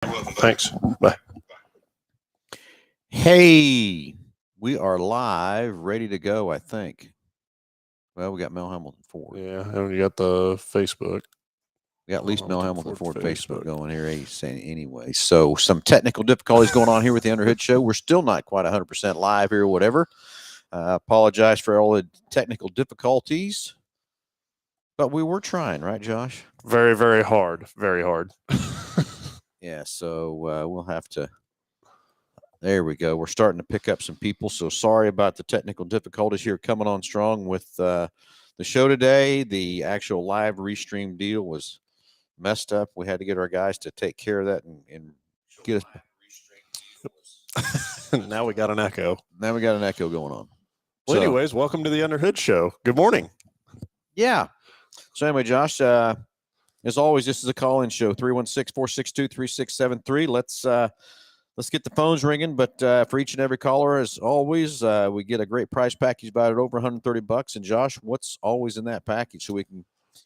Thanks. Bye. Hey, we are live, ready to go, I think. Well, we got Mel Hamilton Ford. Yeah, and you got the Facebook. We got at least Mel Hamilton Ford Ford Facebook going here anyway. So some technical difficulties going on here with the Underhood Show. We're still not quite 100% live here or whatever. Apologize for all the technical difficulties. But we were trying, right, Josh? Very, very hard. Very hard. Yeah, so we'll have to. There we go. We're starting to pick up some people. So sorry about the technical difficulties here coming on strong with the show today. The actual live restream deal was messed up. We had to get our guys to take care of that and get us. Now we got an echo. Now we got an echo going on. Well, anyways, welcome to the Underhood Show. Good morning. Yeah. So anyway, Josh, as always, this is a call-in show, 316-462-3673. Let's get the phones ringing, but for each and every caller, as always, we get a great price package valued at over $130. And Josh, what's always in that package so we can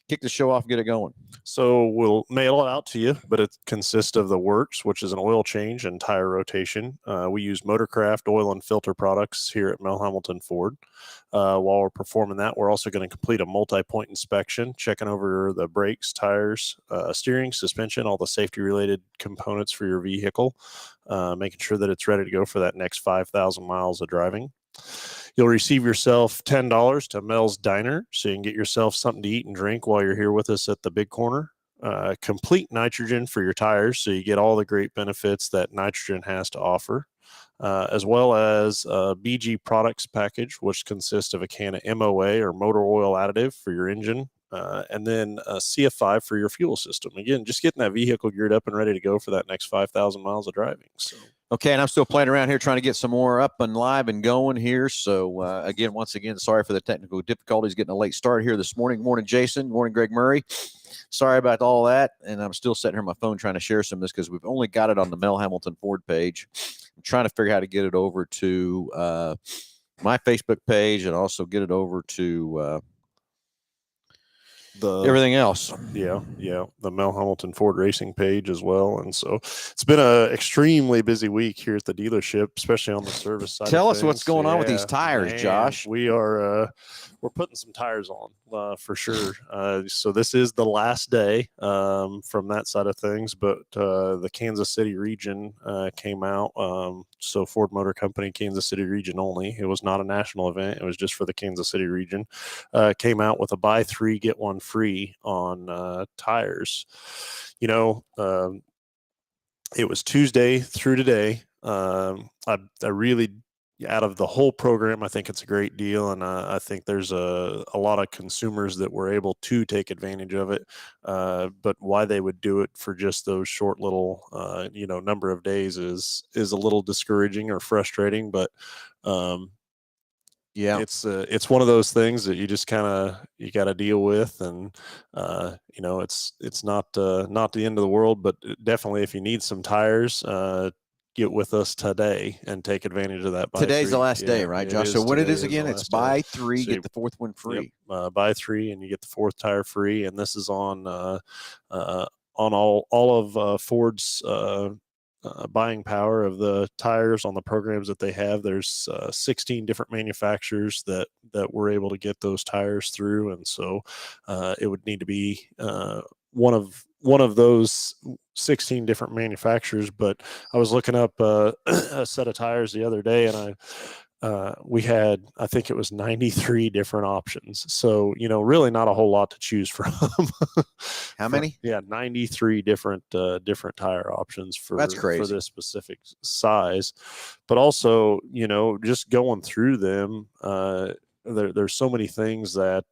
kick the show off and get it going? So we'll mail it out to you, but it consists of the works, which is an oil change and tire rotation. We use Motorcraft oil and filter products here at Mel Hambelton Ford. While we're performing that, we're also going to complete a multi-point inspection, checking over the brakes, tires, steering, suspension, all the safety-related components for your vehicle, making sure that it's ready to go for that next 5,000 miles of driving. You'll receive yourself $10 to Mel's Diner, so you can get yourself something to eat and drink while you're here with us at the Big Corner. Complete nitrogen for your tires, so you get all the great benefits that nitrogen has to offer, as well as a BG products package, which consists of a can of MOA or motor oil additive for your engine, and then a CF5 for your fuel system. Again, just getting that vehicle geared up and ready to go for that next 5,000 miles of driving. So. Okay, and I'm still playing around here trying to get some more up and live and going here. So, once again, sorry for the technical difficulties, getting a late start here this morning. Morning, Jason. Morning, Greg Murray. Sorry about all that. And I'm still sitting here on my phone trying to share some of this because we've only got it on the Mel Hamilton Ford page. I'm trying to figure out how to get it over to my Facebook page and also get it over to everything else. Yeah, the Mel Hamilton Ford Racing page as well. And so it's been an extremely busy week here at the dealership, especially on the service side. Tell us what's going on with these tires, Josh. We are we're putting some tires on for sure. So this is the last day from that side of things, but the Kansas City region came out. So Ford Motor Company, Kansas City region only. It was not a national event. It was just for the Kansas City region. Came out with a buy three, get one free on tires. It was Tuesday through today. I really, out of the whole program, I think it's a great deal, and I think there's a lot of consumers that were able to take advantage of it. But why they would do it for just those short little, number of days is a little discouraging or frustrating. But yeah, it's one of those things that you just you got to deal with, and it's not the end of the world, but definitely if you need some tires, get with us today and take advantage of that. Today's the last day, right, Josh? So what it is again, it's buy three, get the fourth one free. Yep, buy three and you get the fourth tire free, and this is on all of Ford's buying power of the tires on the programs that they have. There's 16 different manufacturers that were able to get those tires through, and so it would need to be one of those 16 different manufacturers. But I was looking up a set of tires the other day, and we had, I think it was 93 different options. So, really not a whole lot to choose from. How many? 93 different tire options That's crazy. For this specific size. But also, just going through them, there's so many things that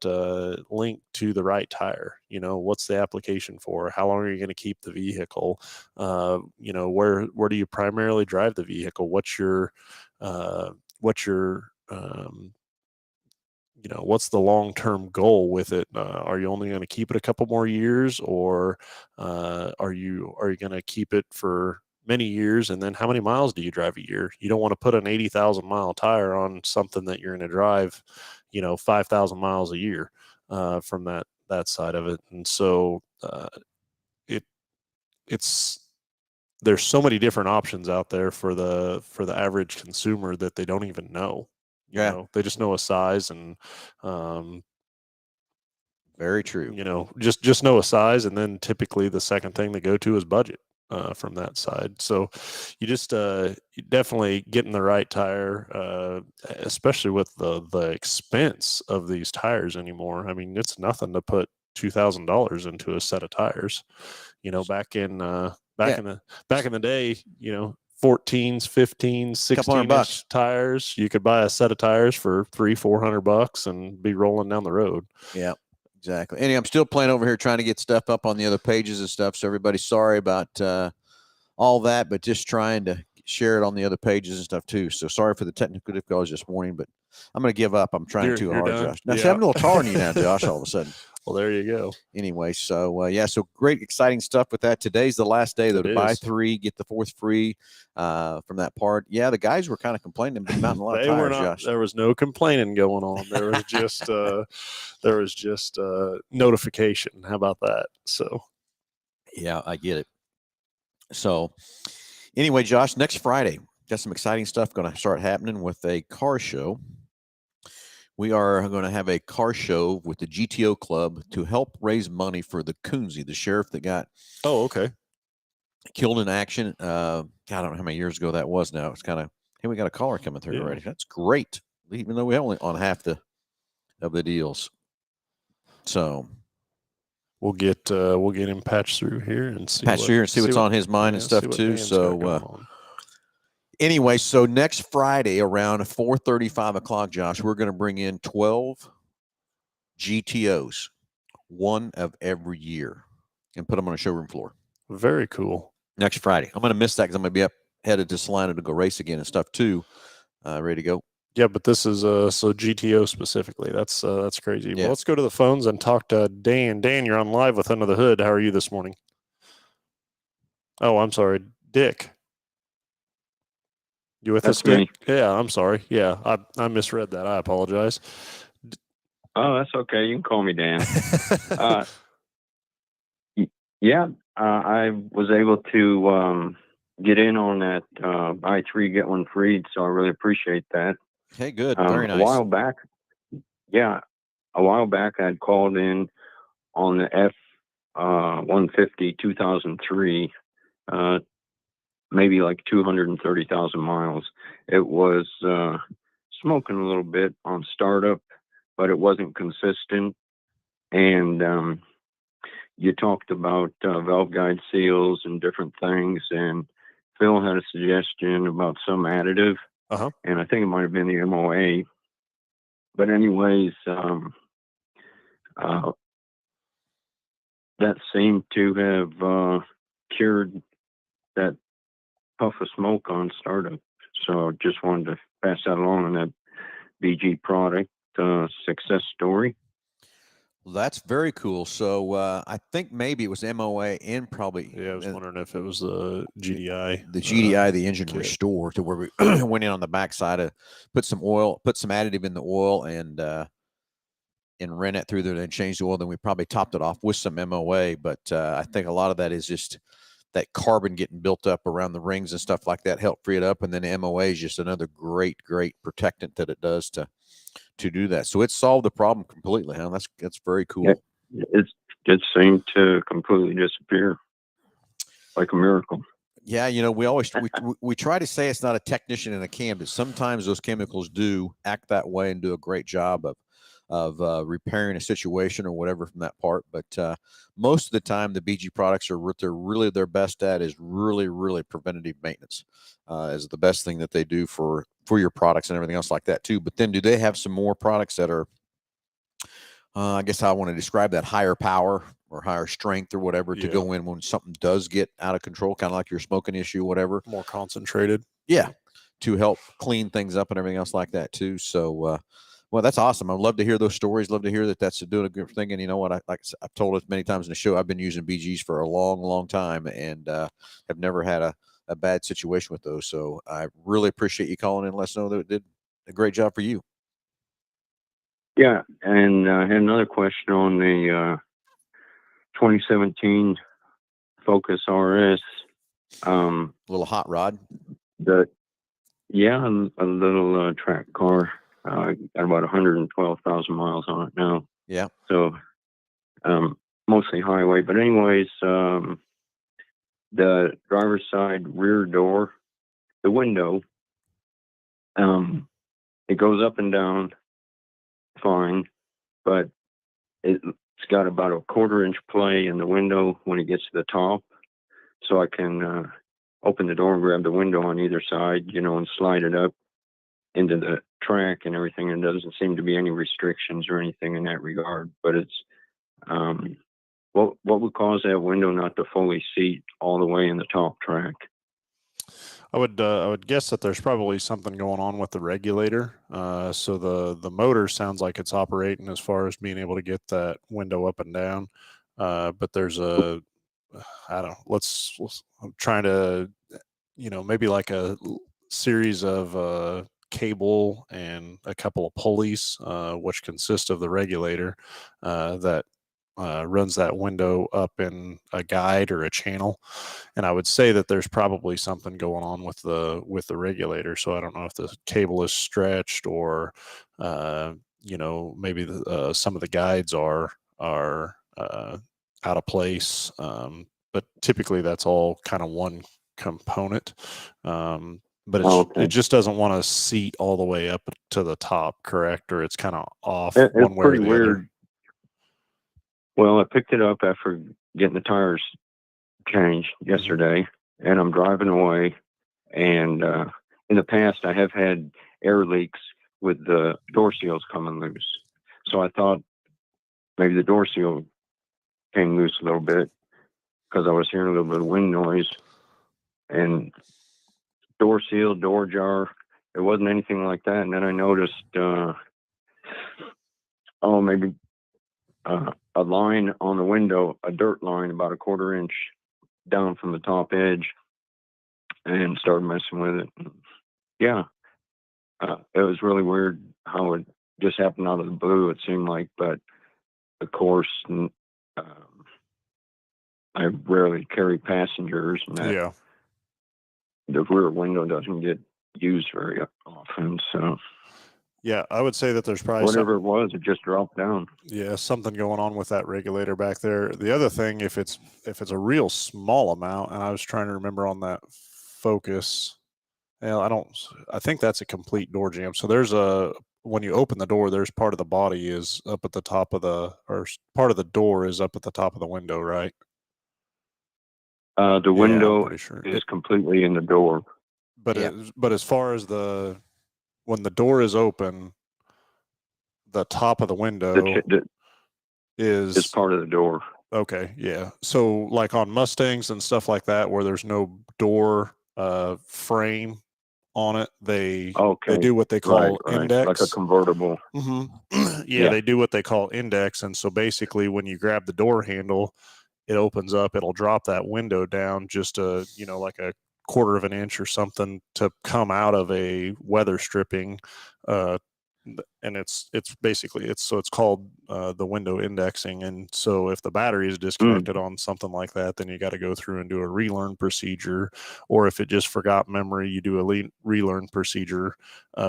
link to the right tire. What's the application for? How long are you going to keep the vehicle? Where do you primarily drive the vehicle? What's the long-term goal with it? Are you only going to keep it a couple more years, or are you going to keep it for many years? And then how many miles do you drive a year? You don't want to put an 80,000 mile tire on something that you're going to drive, 5,000 miles a year from that side of it. And so it's there's so many different options out there for the average consumer that they don't even know. You know, they just know a size and very true. You know, just know a size, and then typically the second thing they go to is budget from that side. So you just you definitely getting the right tire, especially with the expense of these tires anymore. I mean, it's nothing to put $2,000 into a set of tires. You know, back in the day, you know, 14s, 15s, 16-inch tires, you could buy a set of tires for $300-400 and be rolling down the road. Yeah. Exactly. And I'm still playing over here trying to get stuff up on the other pages and stuff. So everybody, sorry about all that, but just trying to share it on the other pages and stuff too. So sorry for the technical difficulties this morning, but I'm going to give up. I'm trying too hard, done? Josh. Now, see, I'm a little taller than you now, Josh, all of a sudden. Well, there you go. Anyway, so so great, exciting stuff with that. Today's the last day, though, to buy 3, get the 4th free from that part. Yeah, the guys were kind of complaining about mounting a lot of tires, Josh. There was no complaining going on. There was just notification. How about that? So, yeah, I get it. So, anyway, Josh, next Friday, got some exciting stuff going to start happening with a car show. We are going to have a car show with the GTO Club to help raise money for the Coonsey, the sheriff that got killed in action. God, I don't know how many years ago that was now. It's kind of, hey, we got a caller coming through already. That's great, even though we only on half of the deals. So we'll get him patched through here and see what's on his mind and stuff too. So anyway, so next Friday around 4:30, 5 o'clock, Josh, we're going to bring in 12 GTOs, one of every year, and put them on a showroom floor. Very cool. Next Friday. I'm going to miss that because I'm going to be headed to Salina to go race again and stuff too. Ready to go. Yeah, but this is so GTO specifically. That's crazy. Yeah. Well, let's go to the phones and talk to Dan. Dan, you're on live with Under the Hood. How are you this morning? Oh, I'm sorry, Dick. You with us, Dick? Yeah, I'm sorry. Yeah, I misread that. I apologize. Oh, that's okay. You can call me Dan. I was able to get in on that buy 3 get 1 free, so I really appreciate that. Hey, good. Very nice. A while back, I had called in on the F-150 2003, maybe like 230,000 miles. It was smoking a little bit on startup, but it wasn't consistent. And you talked about valve guide seals and different things, and Phil had a suggestion about some additive, and I think it might have been the MOA. But anyways, that seemed to have cured that puff of smoke on startup. So just wanted to pass that along on that BG product success story. Well, that's very cool. So I think maybe it was MOA and probably. Yeah, I was wondering if it was the GDI. The GDI, the engine restore, to where we went in on the backside, put some additive in the oil and ran it through there and changed the oil. Then we probably topped it off with some MOA. But I think a lot of that is just that carbon getting built up around the rings and stuff like that help free it up. And then MOA is just another great protectant that it does to do that. So it solved the problem completely, huh? That's very cool. Yeah, it seemed to completely disappear like a miracle. Yeah, you know, we try to say it's not a technician in a cam, but sometimes those chemicals do act that way and do a great job of repairing a situation or whatever from that part. But most of the time, the BG products are what they're really their best at is really preventative maintenance. Is the best thing that they do for your products and everything else like that too. But then do they have some more products that are, I guess I want to describe that, higher power or higher strength or whatever to go in when something does get out of control, kind of like your smoking issue, whatever. More concentrated. Yeah, to help clean things up and everything else like that too. So, well, that's awesome. I'd love to hear those stories. Love to hear that that's doing a good thing. And you know what? I've told it many times in the show, I've been using BGs for a long time and have never had a bad situation with those. So I really appreciate you calling in and let us know that it did a great job for you. Yeah. And I had another question on the 2017 Focus RS. A little hot rod. a little track car. Got about 112,000 miles on it now. Yeah. So, mostly highway. But anyways, the driver's side rear door, the window, it goes up and down fine, but it's got about a 1/4 inch play in the window when it gets to the top. So I can open the door and grab the window on either side, and slide it up into the track and everything. And there doesn't seem to be any restrictions or anything in that regard. But it's what would cause that window not to fully seat all the way in the top track? I would guess that there's probably something going on with the regulator. So the motor sounds like it's operating as far as being able to get that window up and down. But there's I'm trying to, maybe like a series of cable and a couple of pulleys, which consist of the regulator that runs that window up in a guide or a channel. And I would say that there's probably something going on with the regulator. So I don't know if the cable is stretched or maybe some of the guides are out of place. But typically that's all kind of one component. But Okay. it just doesn't want to seat all the way up to the top, correct? Or it's kind of off It's one way or pretty the weird. other. Well, I picked it up after getting the tires changed yesterday, and I'm driving away. And in the past, I have had air leaks with the door seals coming loose. So I thought maybe the door seal came loose a little bit because I was hearing a little bit of wind noise. And door seal, door jar, it wasn't anything like that. And then I noticed, maybe a line on the window, a dirt line about a 1/4 inch down from the top edge, and started messing with it. Yeah, it was really weird how it just happened out of the blue, it seemed like. But of course, I rarely carry passengers, and that Yeah. the rear window doesn't get used very often. So Yeah, I would say that there's probably whatever it was, it just dropped down. something going on with that regulator back there. The other thing, if it's a real small amount, and I was trying to remember on that Focus, I think that's a complete door jam. So when you open the door, there's part of the body is up at the top of part of the door is up at the top of the window, right? The Yeah, I'm window pretty sure. is completely in the door. But Yeah. but as far as when the door is open, the top of the window is part of the door. Okay, yeah. So like on Mustangs and stuff like that, where there's no door frame on it, they do what they call index, like a convertible. Yeah, they do what they call index, and so basically, when you grab the door handle, it opens up. It'll drop that window down just like a 1/4 of an inch or something to come out of a weather stripping. And it's basically it's called the window indexing. And so if the battery is disconnected on something like that, then you got to go through and do a relearn procedure, or if it just forgot memory, you do a relearn procedure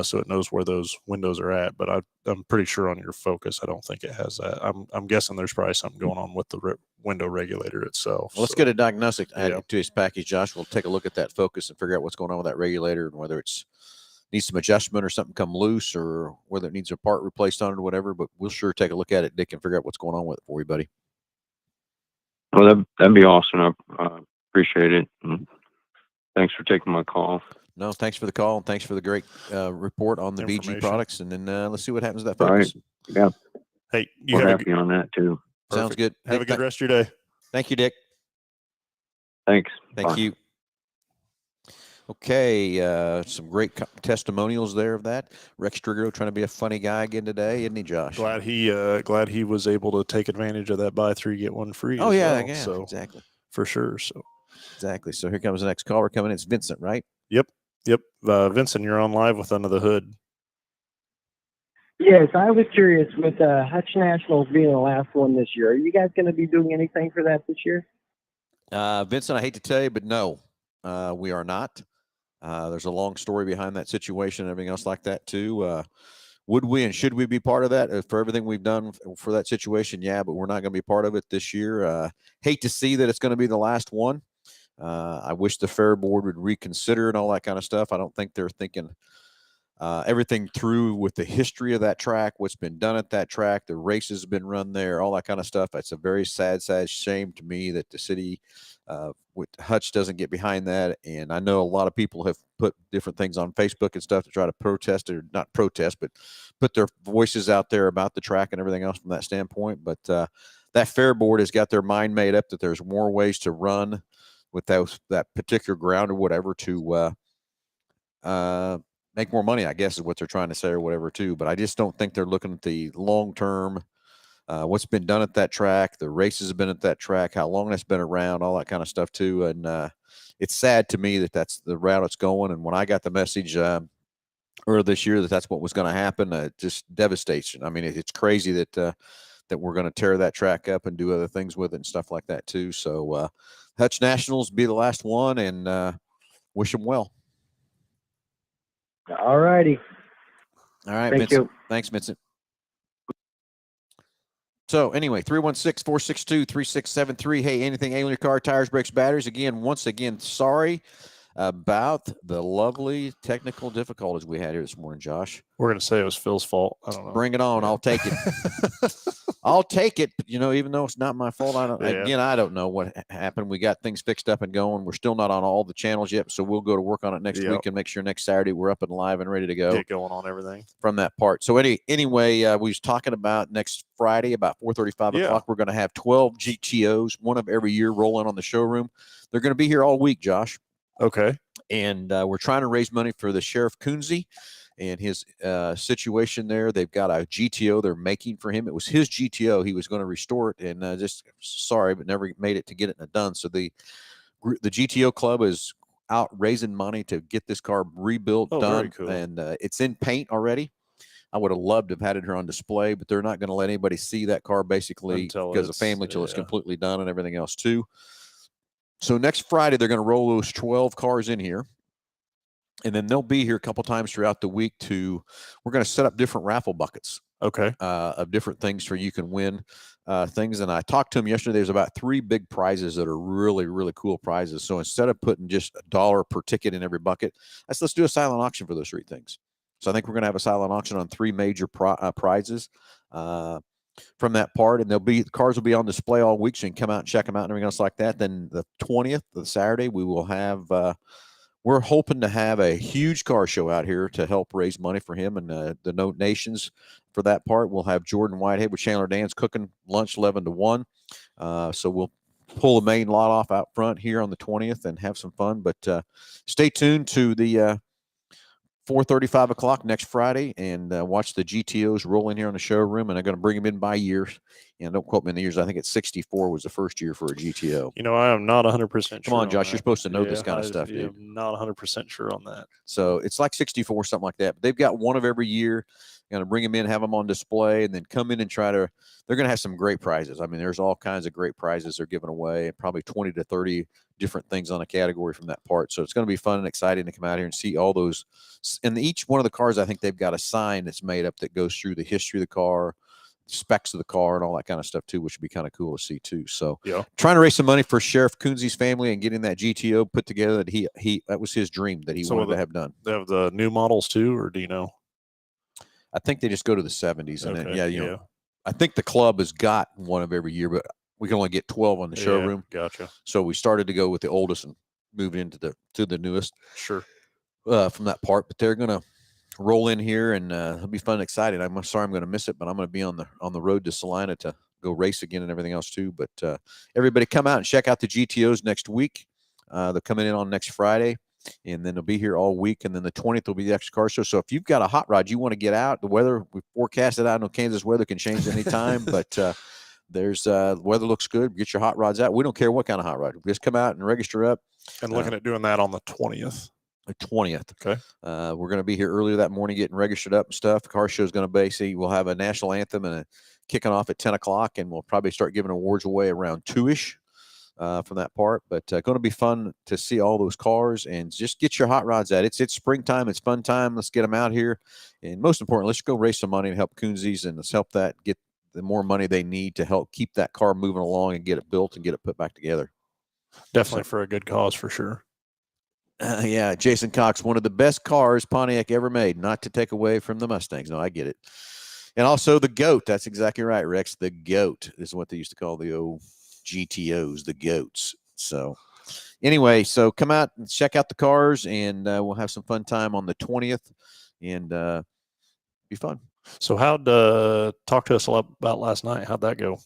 so it knows where those windows are at. But I'm pretty sure on your Focus, I don't think it has that. I'm guessing there's probably something going on with the window regulator itself. Well, let's get a diagnostic added to his package, Josh. We'll take a look at that Focus and figure out what's going on with that regulator and whether it's needs some adjustment or something come loose or whether it needs a part replaced on it or whatever. But we'll sure take a look at it, Dick, and figure out what's going on with it for you, buddy. Well, that'd be awesome. I appreciate it. And thanks for taking my call. No, thanks for the call, and thanks for the great report on the VG products. And then let's see what happens to that Focus. Right. Yeah. Hey, we're happy on that too. Sounds good. Have a good rest of your day. Thank you, Dick. Thanks. Thank you. Okay, some great testimonials there of that. Rex Trigger trying to be a funny guy again today, isn't he, Josh? Glad he was able to take advantage of that buy 3 get 1 free. Oh yeah, well. yeah, so, exactly. For sure. So exactly. So here comes the next caller coming in. It's Vincent, right? Yep. Vincent, you're on live with Under the Hood. Yes, I was curious with Hutch Nationals being the last one this year. Are you guys going to be doing anything for that this year? Vincent, I hate to tell you, but no. We are not. There's a long story behind that situation and everything else like that too. Would we and should we be part of that for everything we've done for that situation? Yeah, but we're not going to be part of it this year. Hate to see that it's going to be the last one. I wish the fair board would reconsider and all that kind of stuff. I don't think they're thinking everything through with the history of that track, what's been done at that track, the races have been run there, all that kind of stuff. It's a very sad shame to me that the city with Hutch doesn't get behind that. And I know a lot of people have put different things on Facebook and stuff to try to protest, or not protest, but put their voices out there about the track and everything else from that standpoint. But that fair board has got their mind made up that there's more ways to run with that particular ground or whatever to make more money, I guess, is what they're trying to say or whatever too. But I just don't think they're looking at the long term, what's been done at that track, the races have been at that track, how long that's been around, all that kind of stuff too. And it's sad to me that that's the route it's going. And when I got the message earlier this year that that's what was going to happen, just devastation. I mean, it's crazy that that we're going to tear that track up and do other things with it and stuff like that too. So Hutch Nationals be the last one, and wish them well. All righty. All right, Thank Vincent. you. Thanks, Vincent. So anyway, 316-462-3673. Hey, anything ailing your car, tires, brakes, batteries? Again, once again, sorry about the lovely technical difficulties we had here this morning, Josh. We're going to say it was Phil's fault. I don't know. Bring it on. I'll take it. I'll take it. But, even though it's not my fault, I don't know what happened. We got things fixed up and going. We're still not on all the channels yet, so we'll go to work on it next week and make sure next Saturday we're up and live and ready to go. Get going on everything from that part. So anyway, we was talking about next Friday about 4:35 o'clock. We're going to have 12 GTOs, one of every year, rolling on the showroom. They're going to be here all week, Josh. Okay. And we're trying to raise money for the Sheriff Coonsey and his situation there. They've got a GTO they're making for him. It was his GTO. He was going to restore it, and just sorry, but never made it to get it done. So the GTO club is out raising money to get this car rebuilt, done, very cool. And it's in paint already. I would have loved to have had it here on display, but they're not going to let anybody see that car basically because of family till it's completely done and everything else too. So next Friday, they're going to roll those 12 cars in here. And then they'll be here a couple times throughout the week we're going to set up different raffle buckets. Okay. Of different things for you can win things. And I talked to him yesterday. There's about 3 big prizes that are really, really cool prizes. So instead of putting just $1 per ticket in every bucket, let's do a silent auction for those 3 things. So I think we're going to have a silent auction on 3 major prizes from that part. And the cars will be on display all week. So you can come out and check them out and everything else like that. Then the 20th, the Saturday, we will have, we're hoping to have a huge car show out here to help raise money for him and the donations for that part. We'll have Jordan Whitehead with Chandler Dance cooking lunch 11 to 1. So we'll pull the main lot off out front here on the 20th and have some fun. But stay tuned to the 4:35 o'clock next Friday and watch the GTOs roll in here on the showroom. And I'm going to bring them in by years. And don't quote me in the years. I think it's 64 was the first year for a GTO. I am not 100% sure. Come on, Josh. You're supposed to know this kind of stuff, dude. I'm not 100% sure on that. So it's like 64, something like that. But they've got one of every year. Going to bring them in, have them on display, and then come in and they're going to have some great prizes. I mean, there's all kinds of great prizes they're giving away, probably 20 to 30 different things on a category from that part. So it's going to be fun and exciting to come out here and see all those. And each one of the cars, I think they've got a sign that's made up that goes through the history of the car, specs of the car, and all that kind of stuff too, which would be kind of cool to see too. So trying to raise some money for Sheriff Coonsey's family and getting that GTO put together that that was his dream that he wanted to have done. They have the new models too, or do you know? I think they just go to the 70s. And then, I think the club has got one of every year, but we can only get 12 on the showroom. Gotcha. So we started to go with the oldest and moving into the newest. Sure. From that part, but they're going to roll in here and it'll be fun and exciting. I'm sorry I'm going to miss it, but I'm going to be on the road to Salina to go race again and everything else too. But everybody come out and check out the GTOs next week. They're coming in on next Friday. And then they'll be here all week. And then the 20th will be the extra car show. So if you've got a hot rod, you want to get out, the weather, we forecasted out. I know Kansas weather can change anytime, but there's the weather looks good. Get your hot rods out. We don't care what kind of hot rod. Just come out and register up. And looking at doing that on the 20th. The 20th. Okay. We're going to be here earlier that morning getting registered up and stuff. The car show is going to we'll have a national anthem and kicking off at 10 o'clock. And we'll probably start giving awards away around 2-ish. from that part. But going to be fun to see all those cars and just get your hot rods at it. It's springtime. It's fun time. Let's get them out here. And most importantly, let's go raise some money and help Coonsies, and let's help that get the more money they need to help keep that car moving along and get it built and get it put back together. Definitely for a good cause, for sure. Yeah, Jason Cox, one of the best cars Pontiac ever made, not to take away from the Mustangs. No, I get it. And also the GOAT. That's exactly right, Rex. The GOAT is what they used to call the old GTOs, the GOATs. So anyway, so come out and check out the cars, and we'll have some fun time on the 20th, and be fun. So talk to us a lot about last night. How'd that go?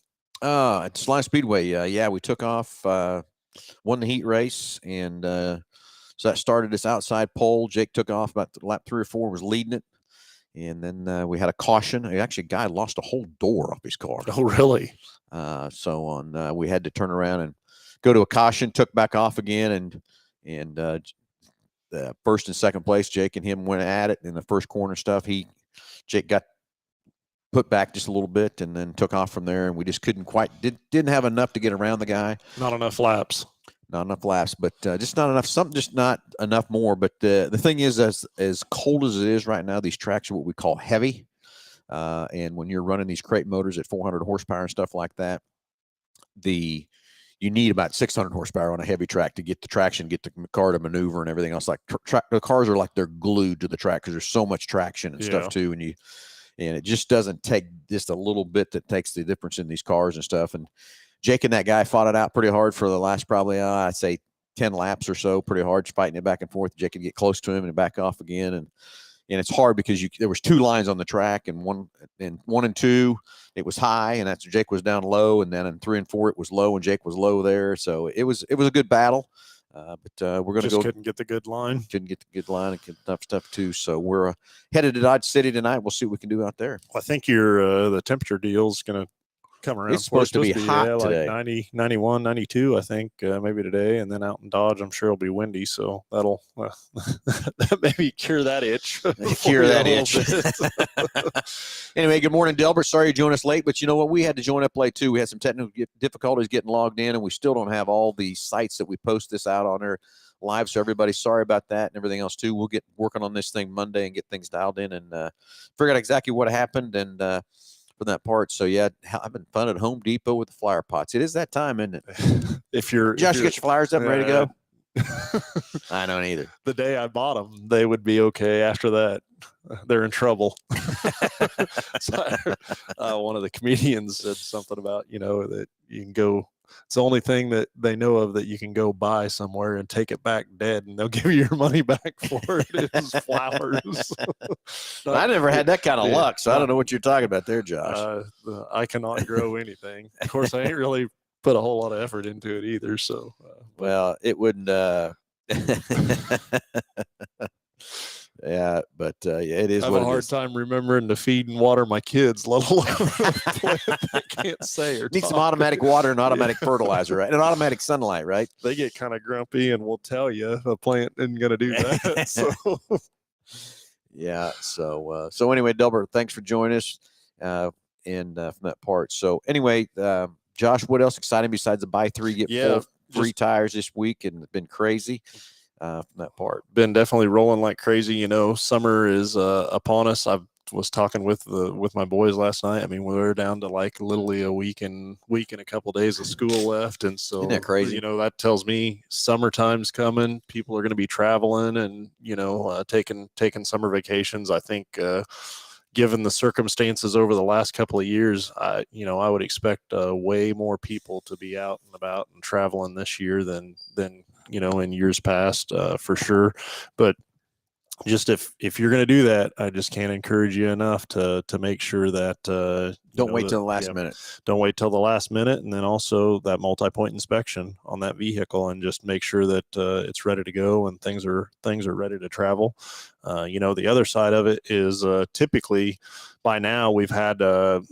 At Slime Speedway, yeah, we took off, won the heat race, and so that started this outside pole. Jake took off about lap 3 or 4, was leading it. And then we had a caution. Actually, a guy lost a whole door off his car. Oh, really? We had to turn around and go to a caution, took back off again. And the first and second place, Jake and him went at it in the first corner stuff. Jake got put back just a little bit and then took off from there. And we just didn't have enough to get around the guy. Not enough laps. Not enough laps, but just not enough. Just not enough more. But the thing is, as cold as it is right now, these tracks are what we call heavy. And when you're running these crate motors at 400 horsepower and stuff like that, you need about 600 horsepower on a heavy track to get the traction, get the car to maneuver and everything else. Like the cars are like they're glued to the track because there's so much traction and stuff too. And it just doesn't take just a little bit that takes the difference in these cars and stuff. And Jake and that guy fought it out pretty hard for the last probably, I'd say 10 laps or so, pretty hard, fighting it back and forth. Jake could get close to him and back off again. And it's hard because there was 2 lines on the track, and one and 2, it was high, and that's Jake was down low. And then in 3 and 4, it was low, and Jake was low there. So it was a good battle. But we're going to go. Couldn't get the good line. Couldn't get the good line and tough stuff too. So we're headed to Dodge City tonight. We'll see what we can do out there. Well, I think the temperature deal is going to come around. It's supposed to be hot today. Like 90, 91, 92, I think, maybe today. And then out in Dodge, I'm sure it'll be windy. So that'll maybe cure that itch. Cure that itch. Anyway, good morning, Delbert. Sorry you joined us late, but you know what? We had to join up late too. We had some technical difficulties getting logged in, and we still don't have all the sites that we post this out on there live. So everybody, sorry about that and everything else too. We'll get working on this thing Monday and get things dialed in and figure out exactly what happened and for that part. So yeah, having fun at Home Depot with the flower pots. It is that time, isn't it? If you're Josh, you got your flowers up and ready to go? I don't either. The day I bought them, they would be okay. After that, they're in trouble. So, one of the comedians said something about, that you can go, it's the only thing that they know of that you can go buy somewhere and take it back dead and they'll give you your money back for it is flowers. I never had that kind of luck, so I don't know what you're talking about there, Josh. I cannot grow anything. Of course, I ain't really put a whole lot of effort into it either. So, well, it wouldn't. Yeah, but it is. I have what a hard time remembering to feed and water my kids, let alone a plant I can't say or need talk. some automatic water and automatic fertilizer, right? And automatic sunlight, right? They get kind of grumpy and will tell you a plant isn't going to do that. So, yeah. So anyway, Delbert, thanks for joining us, and from that part. So anyway, Josh, what else exciting besides the buy 3 get 4 free tires this week, and it's been crazy. From that part, been definitely rolling like crazy. Summer is upon us. I was talking with my boys last night. I mean, we were down to like literally a week and a couple of days of school left, and so isn't that crazy? That tells me summertime's coming. People are going to be traveling and taking summer vacations. I think given the circumstances over the last couple of years, I would expect way more people to be out and about and traveling this year than in years past, for sure. But just if you're going to do that, I just can't encourage you enough to make sure that don't wait till the last minute. Don't wait till the last minute, and then also that multi-point inspection on that vehicle, and just make sure that it's ready to go and things are ready to travel. The other side of it is typically by now we've had a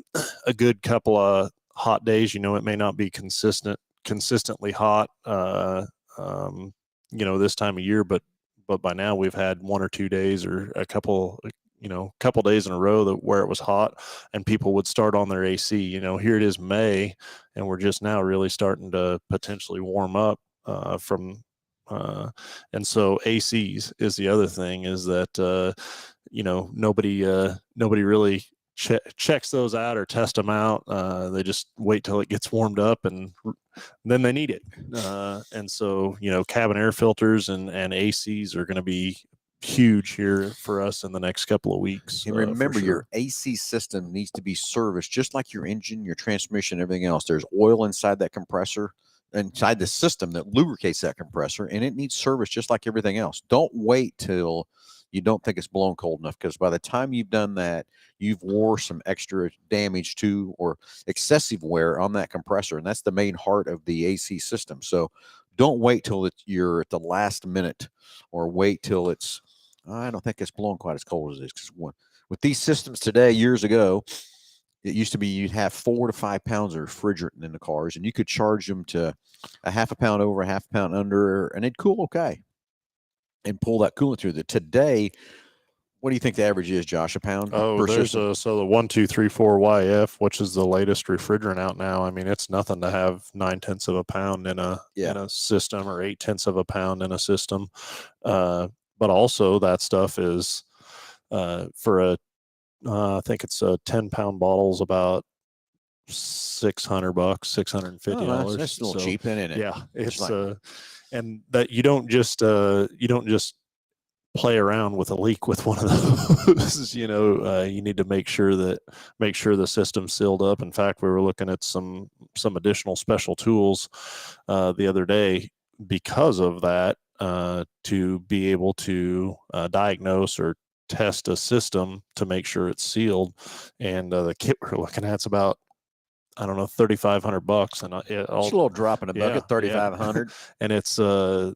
good couple of hot days. It may not be consistently hot. This time of year, but by now we've had 1 or 2 days or a couple, a couple days in a row where it was hot and people would start on their AC. Here it is May, and we're just now really starting to potentially warm up and so ACs is the other thing, is that nobody really checks those out or test them out. They just wait till it gets warmed up and then they need it. And so, cabin air filters and ACs are going to be huge here for us in the next couple of weeks. And remember, sure. your AC system needs to be serviced just like your engine, your transmission, everything else. There's oil inside that compressor, inside the system that lubricates that compressor, and it needs service just like everything else. Don't wait till you don't think it's blown cold enough, because by the time you've done that, you've wore some extra damage to or excessive wear on that compressor, and that's the main heart of the AC system. So don't wait till you're at the last minute, or wait till it's, I don't think it's blown quite as cold as it is. Because with these systems today, years ago, it used to be you'd have 4 to 5 pounds of refrigerant in the cars, and you could charge them to a half a pound over, a half a pound under, and it'd cool okay and pull that coolant through. Today, what do you think the average is, Josh? A pound? Oh, there's so the 1234YF, which is the latest refrigerant out now. I mean, it's nothing to have 9/10 of a pound in a system, or 8/10 of a pound in a system. But also that stuff is for I think it's a 10-pound bottle's about $600, $650. That's a little cheap, isn't it? Yeah, it's and that you don't just play around with a leak with one of those. You need to make sure the system's sealed up. In fact, we were looking at some additional special tools the other day because of that, to be able to diagnose or test a system to make sure it's sealed. And the kit we're looking at is about, I don't know, $3,500, and it's a little drop in a bucket, 3,500. And it's the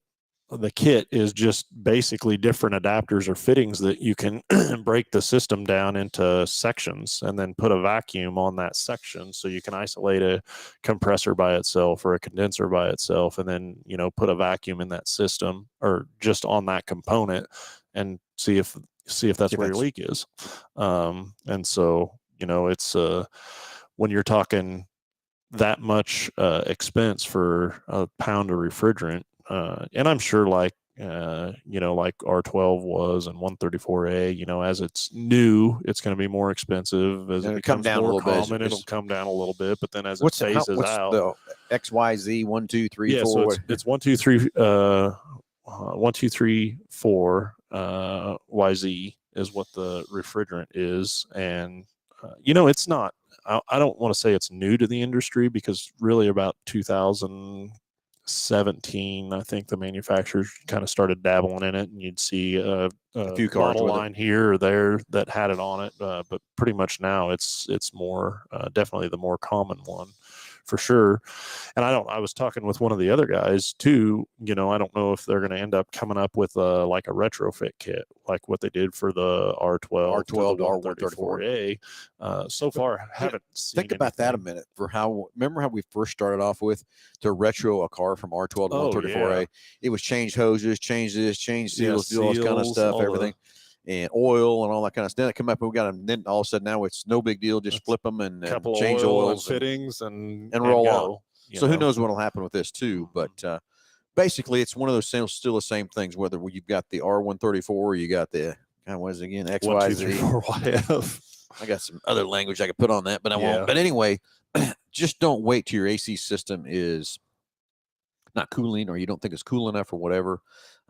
kit is just basically different adapters or fittings that you can break the system down into sections and then put a vacuum on that section, so you can isolate a compressor by itself or a condenser by itself, and then put a vacuum in that system or just on that component and see if that's where your leak is. And so it's when you're talking that much expense for a pound of refrigerant, and I'm sure like R12 was, and 134A, as it's new, it's going to be more expensive. As it becomes more common, it'll come down a little bit. But then as it phases out, the XYZ 1, 2, 3, 4. So it's 1, 2, 3, 1, 2, 3, 4 YZ is what the refrigerant is, and it's not. I don't want to say it's new to the industry, because really about 2017, I think the manufacturers kind of started dabbling in it, and you'd see a few model line here or there that had it on it. But pretty much now it's more definitely the more common one, for sure. And I was talking with one of the other guys too, I don't know if they're going to end up coming up with like a retrofit kit, like what they did for the R12 to R134A. So far, haven't seen Think about that a minute. Remember how we first started off with to retro a car from R12 to 134A? It was change hoses, change this, change seals, do all this kind of stuff, everything. And oil and all that kind of stuff. Then it come up, and we got them. Then all of a sudden, now it's no big deal. Just flip them and change oils, and fittings, and roll on. So who knows what will happen with this too? But basically, it's one of those still the same things. Whether you've got the R134, or you got the what is it again, XYZ, 1, 2, 3, 4 YF. I got some other language I could put on that, but I won't. But anyway, just don't wait till your AC system is not cooling, or you don't think it's cool enough, or whatever.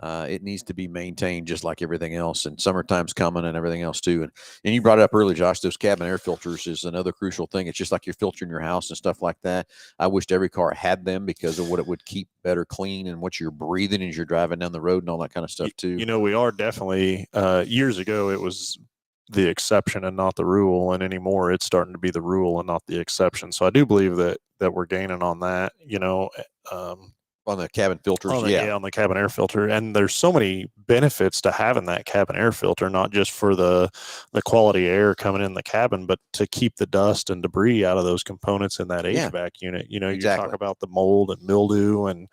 It needs to be maintained just like everything else, and summertime's coming and everything else too. And you brought it up earlier, Josh, those cabin air filters is another crucial thing. It's just like you're filtering your house and stuff like that. I wished every car had them, because of what it would keep better clean and what you're breathing as you're driving down the road and all that kind of stuff too. We are definitely years ago it was the exception and not the rule, and anymore it's starting to be the rule and not the exception. So I do believe that we're gaining on that. On the cabin filters, on the cabin air filter. And there's so many benefits to having that cabin air filter, not just for the quality air coming in the cabin, but to keep the dust and debris out of those components in that HVAC unit. You know, exactly. You talk about the mold and mildew and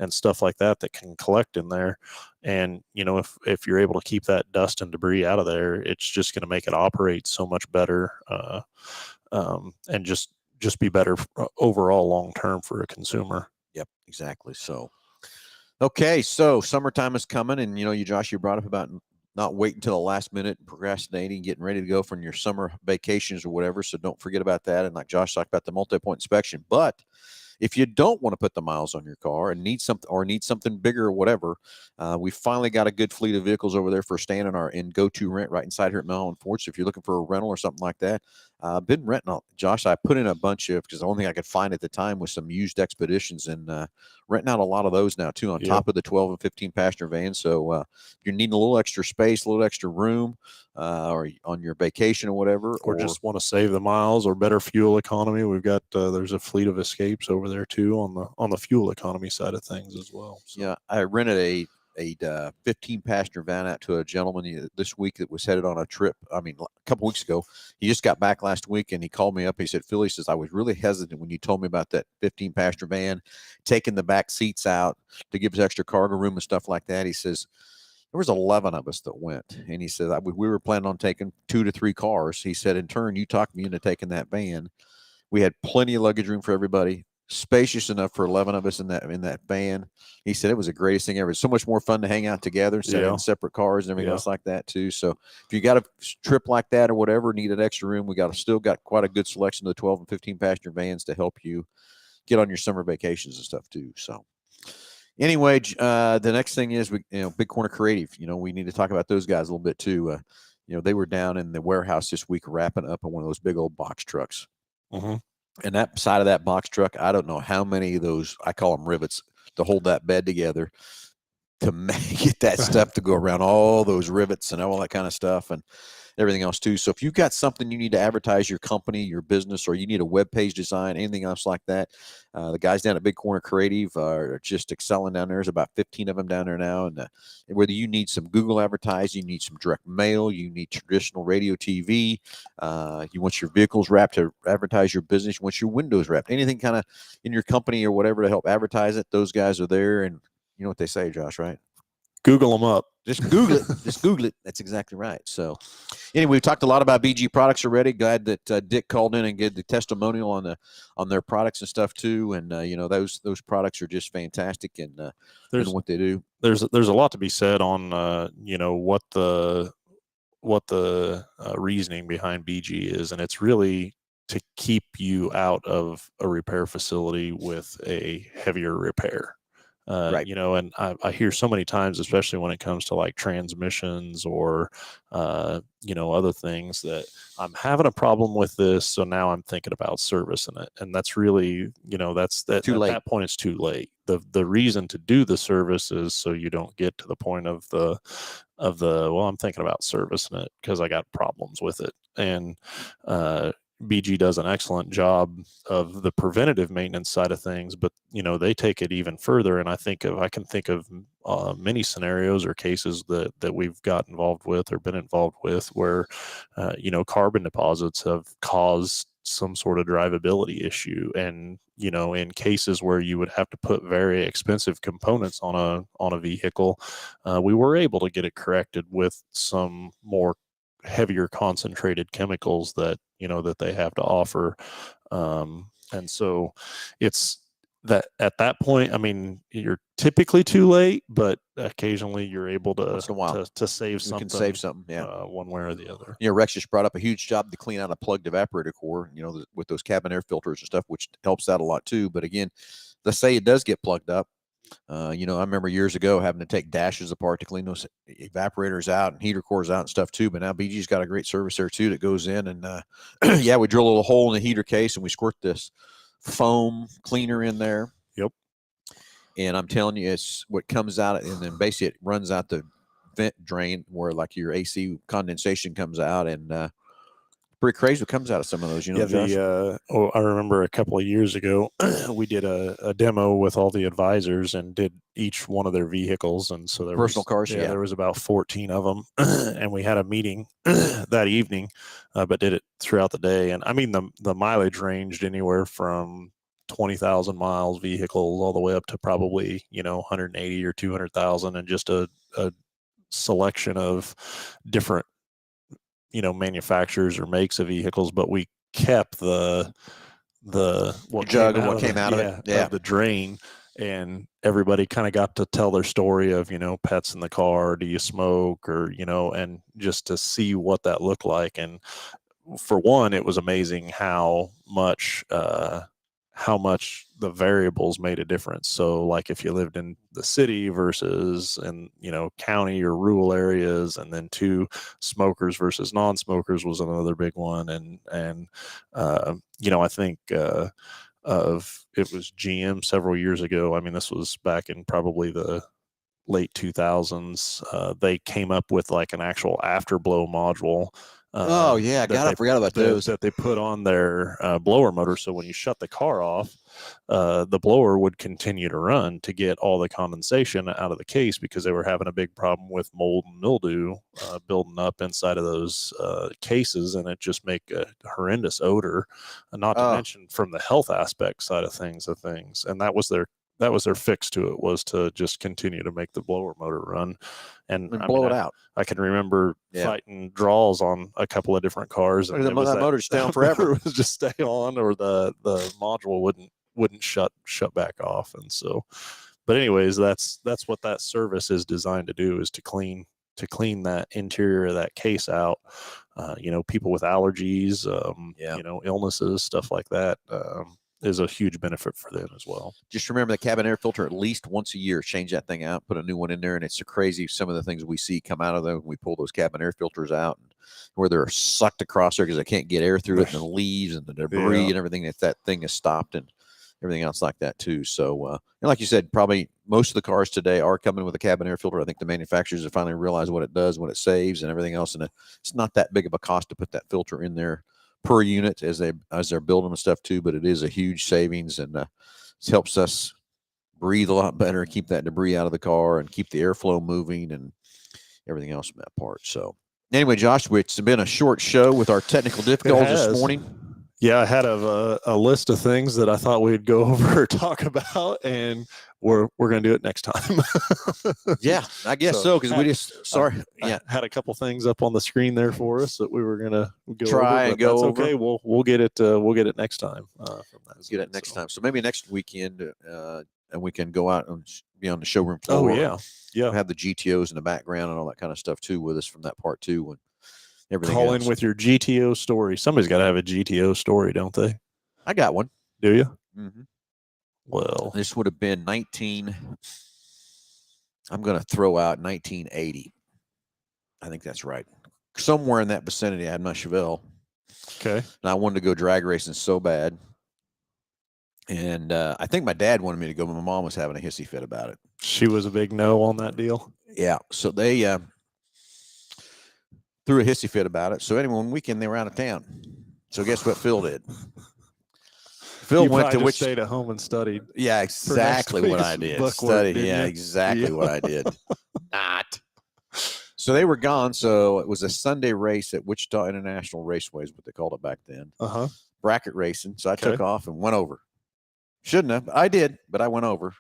stuff like that can collect in there. And, you know, if you're able to keep that dust and debris out of there, it's just going to make it operate so much better, and just be better overall long term for a consumer. Yep, exactly. So, okay, so summertime is coming, and you Josh, you brought up about not waiting until the last minute, procrastinating, getting ready to go from your summer vacations or whatever. So don't forget about that. And like Josh talked about the multi-point inspection, but if you don't want to put the miles on your car and need something bigger or whatever, we finally got a good fleet of vehicles over there for Stan and go-to rent right inside here at Mel and Ford. So if you're looking for a rental or something like that, been renting. Josh, I put in a bunch of, because the only thing I could find at the time was some used Expeditions, and renting out a lot of those now too, on top of the 12 and 15 passenger vans. So if you're needing a little extra space, a little extra room, or on your vacation or whatever, or just want to save the miles or better fuel economy, we've got there's a fleet of Escapes over there too on the fuel economy side of things as well. So. Yeah, I rented a 15 passenger van out to a gentleman this week that was headed on a trip. I mean, a couple weeks ago. He just got back last week, and he called me up. He said, Phil, he says, I was really hesitant when you told me about that 15 passenger van, taking the back seats out to give us extra cargo room and stuff like that. He says, there was 11 of us that went. And he said, we were planning on taking 2 to 3 cars. He said, in turn, you talked me into taking that van. We had plenty of luggage room for everybody, spacious enough for 11 of us in that van. He said it was the greatest thing ever. It's so much more fun to hang out together instead of in separate cars and everything else like that too. So if you got a trip like that or whatever, need an extra room, we still got quite a good selection of the 12 and 15 passenger vans to help you get on your summer vacations and stuff too. So anyway, the next thing is Big Corner Creative. We need to talk about those guys a little bit too. They were down in the warehouse this week wrapping up on one of those big old box trucks. Mm-hmm. And that side of that box truck, I don't know how many of those, I call them rivets, to hold that bed together, to get that stuff to go around all those rivets and all that kind of stuff and everything else too. So if you've got something you need to advertise your company, your business, or you need a web page design, anything else like that, the guys down at Big Corner Creative are just excelling down there. There's about 15 of them down there now. And whether you need some Google advertising, you need some direct mail, you need traditional radio, TV, you want your vehicles wrapped to advertise your business, you want your windows wrapped, anything kind of in your company or whatever to help advertise it, those guys are there. And you know what they say, Josh, right? Google them up. Just Google it. Just Google it. That's exactly right. So anyway, we've talked a lot about BG products already. Glad that Dick called in and gave the testimonial on their products and stuff too. And those products are just fantastic and what they do. There's a lot to be said on what the reasoning behind BG is, and it's really to keep you out of a repair facility with a heavier repair. Right. And I hear so many times, especially when it comes to like transmissions or, other things, that I'm having a problem with this. So now I'm thinking about servicing it. And that's really, Too late. At that point, it's too late. The reason to do the service is so you don't get to the point of well, I'm thinking about servicing it because I got problems with it. And, BG does an excellent job of the preventative maintenance side of things, but they take it even further. And I can think of many scenarios or cases that we've got involved with or been involved with where carbon deposits have caused some sort of drivability issue. And in cases where you would have to put very expensive components on a vehicle, we were able to get it corrected with some more heavier concentrated chemicals that they have to offer, and so it's that at that point, I mean, you're typically too late, but occasionally you're able to save something. You can save something, one way or the other. Rex just brought up a huge job to clean out a plugged evaporator core, with those cabin air filters and stuff, which helps out a lot too. But again, let's say it does get plugged up. I remember years ago having to take dashes apart to clean those evaporators out and heater cores out and stuff too. But now BG's got a great service there too that goes in and we drill a little hole in the heater case and we squirt this foam cleaner in there. Yep. And I'm telling you, it's what comes out, and then basically it runs out the vent drain where like your AC condensation comes out, and Pretty crazy what comes out of some of those, Josh. I remember a couple of years ago, we did a demo with all the advisors and did each one of their vehicles. And so Personal cars, yeah. there was about 14 of them. And we had a meeting that evening, but did it throughout the day. And I mean, the mileage ranged anywhere from 20,000 miles vehicles all the way up to probably, 180 or 200,000, and just a selection of different manufacturers or makes of vehicles, but we kept the what jug and what came out of it, of the drain, and everybody kind of got to tell their story of pets in the car, do you smoke, or and just to see what that looked like. And for one, it was amazing how much the variables made a difference. So like if you lived in the city versus in, county or rural areas, and then two, smokers versus non-smokers was another big one. And I think, it was GM several years ago. I mean, this was back in probably the late 2000s. They came up with like an actual afterblow module. I forgot about those that they put on their blower motor. So when you shut the car off, the blower would continue to run to get all the condensation out of the case, because they were having a big problem with mold and mildew building up inside of those cases, and it just make a horrendous odor. Not to mention from the health aspect side of things. And that was their fix to it, was to just continue to make the blower motor run and blow it out. I can remember fighting draws on a couple of different cars, and that motor's down forever. It was just stay on, or the module wouldn't shut back off. And so, but anyways, that's what that service is designed to do, is to clean that interior of that case out. People with allergies, illnesses, stuff like that. Is a huge benefit for them as well. Just remember the cabin air filter at least once a year. Change that thing out, put a new one in there, and it's so crazy some of the things we see come out of them when we pull those cabin air filters out, and where they're sucked across there because they can't get air through it, and the leaves and the debris and everything. That thing is stopped, and everything else like that too. So, and like you said, probably most of the cars today are coming with a cabin air filter. I think the manufacturers have finally realized what it does, what it saves, and everything else. And it's not that big of a cost to put that filter in there per unit as they're building and stuff too, but it is a huge savings, and it helps us breathe a lot better, keep that debris out of the car, and keep the airflow moving and everything else from that part. So anyway, Josh, it's been a short show with our technical difficulties this morning. Yeah, I had a list of things that I thought we'd go over or talk about, and we're going to do it next time. Yeah, I guess so, because we just had a couple things up on the screen there for us that we were going to try and go over. Okay, we'll get it next time. Get it next time. So maybe next weekend, and we can go out and be on the showroom floor. Oh yeah. We'll have the GTOs in the background and all that kind of stuff too with us from that part too. And everything Call else. in with your GTO story. Somebody's got to have a GTO story, don't they? I got one. Do you? Mm-hmm. Well, this would have been I'm going to throw out 1980. I think that's right. Somewhere in that vicinity, I had my Chevelle. Okay. And I wanted to go drag racing so bad. And I think my dad wanted me to go, but my mom was having a hissy fit about it. She was a big no on that deal? Yeah. So they threw a hissy fit about it. So anyway, one weekend they were out of town. So guess what Phil did? Phil went to stayed at home and studied. Yeah, exactly what I did. Studied. Yeah, exactly what I did. Not. So they were gone. So it was a Sunday race at Wichita International Raceway, is what they called it back then. Bracket racing. So I took off and went over. Shouldn't have. I did, but I went over.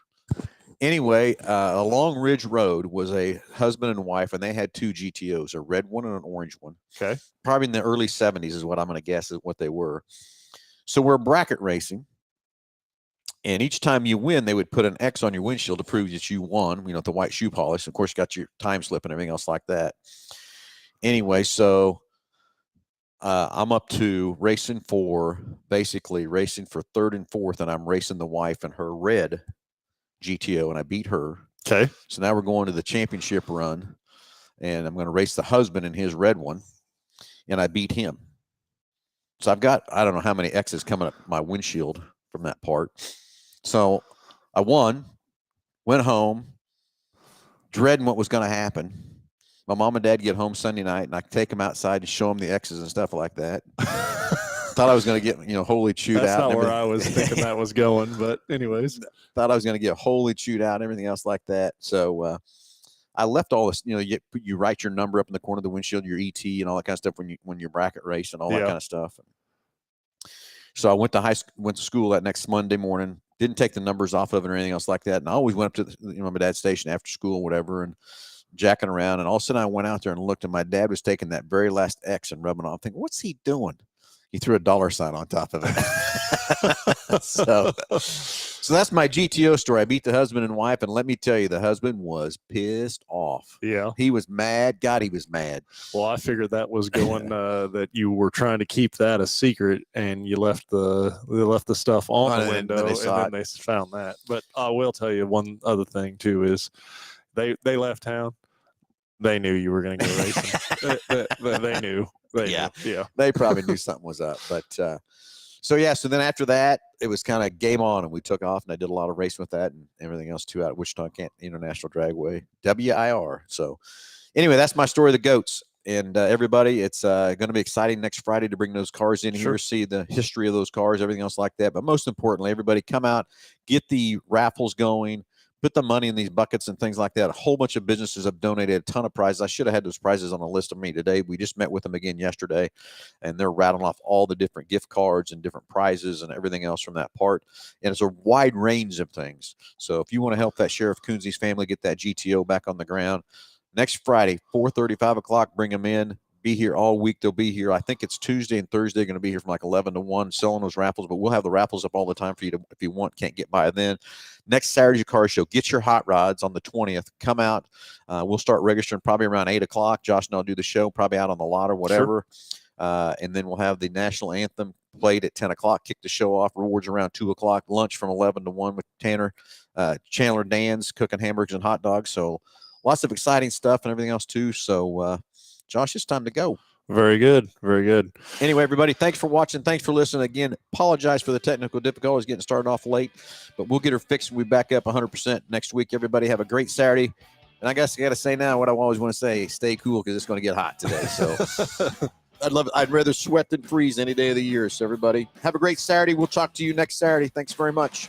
Anyway, along Ridge Road was a husband and wife, and they had two GTOs, a red one and an orange one. Okay. Probably in the early 70s is what I'm going to guess is what they were. So we're bracket racing, and each time you win, they would put an X on your windshield to prove that you won, the white shoe polish. Of course, you got your time slip and everything else like that. Anyway, so I'm up to racing for third and fourth, and I'm racing the wife in her red GTO, and I beat her. Okay. So now we're going to the championship run, and I'm going to race the husband in his red one, and I beat him. So I've got, I don't know how many X's coming up my windshield from that part. So I won, went home, dreading what was going to happen. My mom and dad get home Sunday night, and I take them outside and show them the X's and stuff like that. Thought I was going to get, wholly chewed That's out. not where I was thinking that was going, but anyways. Thought I was going to get wholly chewed out and everything else like that. So I left all this, you write your number up in the corner of the windshield, your ET and all that kind of stuff when you're bracket race and all that kind of stuff. So I went to school that next Monday morning, didn't take the numbers off of it or anything else like that. And I always went up to my dad's station after school or whatever and jacking around. And all of a sudden I went out there and looked, and my dad was taking that very last X and rubbing it on. I'm thinking, what's he doing? He threw a dollar sign on top of it. So that's my GTO story. I beat the husband and wife, and let me tell you, the husband was pissed off. Yeah. He was mad. God, he was mad. Well, I figured that was going that you were trying to keep that a secret, and you left the stuff on the window, and then they found that. But I will tell you one other thing too is they left town. They knew you were going to go racing. They knew. They probably knew something was up. But so then after that, it was kind of game on, and we took off, and I did a lot of racing with that and everything else too out at Wichita International Dragway, WIR. So anyway, that's my story of the goats. And everybody, it's going to be exciting next Friday to bring those cars in here, see the history of those cars, everything else like that. But most importantly, everybody come out, get the raffles going. Put the money in these buckets and things like that. A whole bunch of businesses have donated a ton of prizes. I should have had those prizes on a list of me today. We just met with them again yesterday, and they're rattling off all the different gift cards and different prizes and everything else from that part. And it's a wide range of things. So if you want to help that Sheriff Coonsy's family get that GTO back on the ground, next Friday, 4:30, 5 o'clock, bring them in. Be here all week. They'll be here. I think it's Tuesday and Thursday. Going to be here from like 11 to 1 selling those raffles, but we'll have the raffles up all the time for you to, if you can't get by then. Next Saturday's car show. Get your hot rods on the 20th. Come out. We'll start registering probably around 8 o'clock. Josh and I'll do the show probably out on the lot or whatever. And then we'll have the national anthem played at 10 o'clock. Kick the show off. Rewards around 2 o'clock. Lunch from 11 to 1 with Chandler Dan's cooking hamburgers and hot dogs. So lots of exciting stuff and everything else too. So, Josh, it's time to go. Very good. Very good. Anyway, everybody, thanks for watching. Thanks for listening. Again, apologize for the technical difficulties getting started off late, but we'll get her fixed and we'll be back up 100% next week. Everybody have a great Saturday. And I guess I got to say now what I always want to say, stay cool because it's going to get hot today. So I'd love it. I'd rather sweat than freeze any day of the year. So everybody have a great Saturday. We'll talk to you next Saturday. Thanks very much.